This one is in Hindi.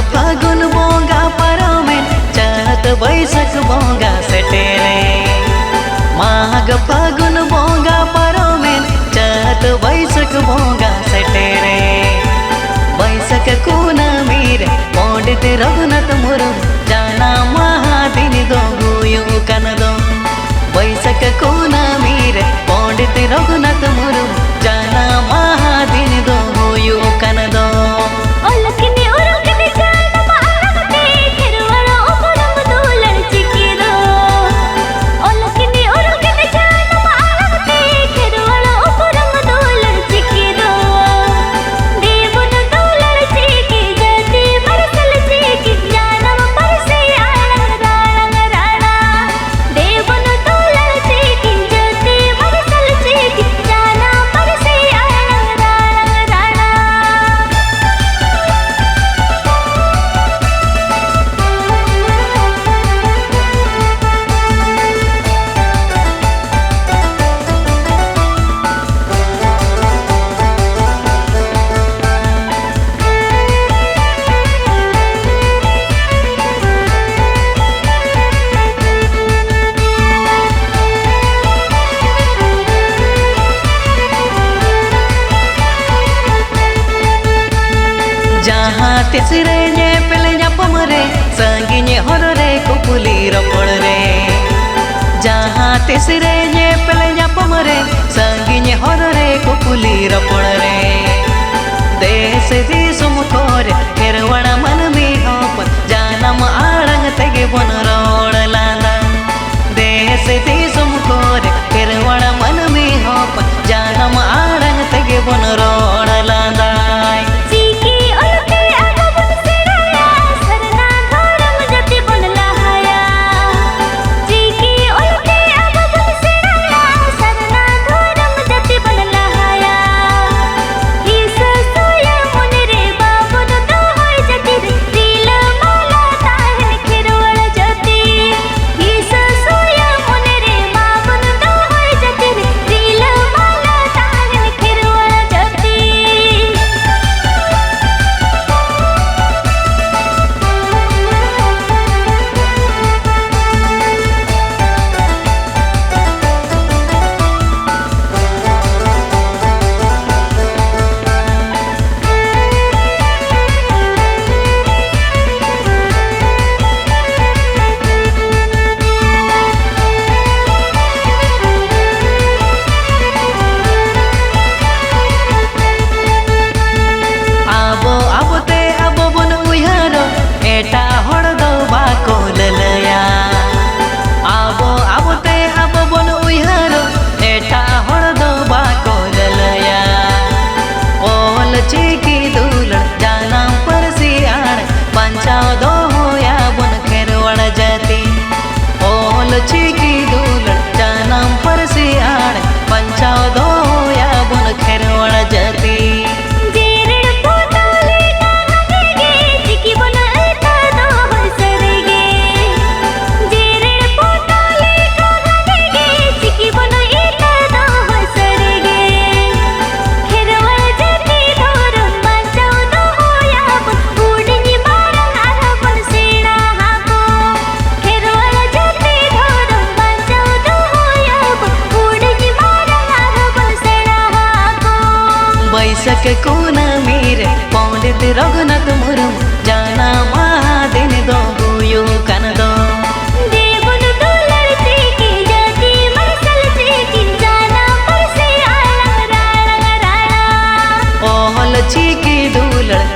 फागुन बोंगा परमेन चहत बैसक बोंगा सटेरे। माघ फागुन बोंगा परमेन चहत बैसक बोंगा सटेरे। बैसक कुना मीर पंडित रघुनाथ मुरुम जाना महादिन दो गुयु कनदो। बैसक कुना मीर पंडित रघुनाथ मुरुम जाना महादिन दो गुयु कनदो। जहाँ तिसरे ने पेले पमरे संगिने हररे कुपुली रपड़ रे। जहाँ तिसरे ने पेले पमरे संगिने हररे कुपुली रपड़ रे। देश दिसुम कोरे केरवड़ा मन में होप जानम आड़ंग तेगे बन रोड लांदा। देश दिसुम कोरे केरवड़ा मन में होप जानम आड़ंग तेगे बन रोड लांदा। बैसक कुना मीर पंडित रघुनाथ मुरुम जाना महादिन दो गुयु कनदो। देवुन दुलर चीकी जाति मरसल चीकी जाना परसे आलंग राणा राणा। ओहल चीकी दुलर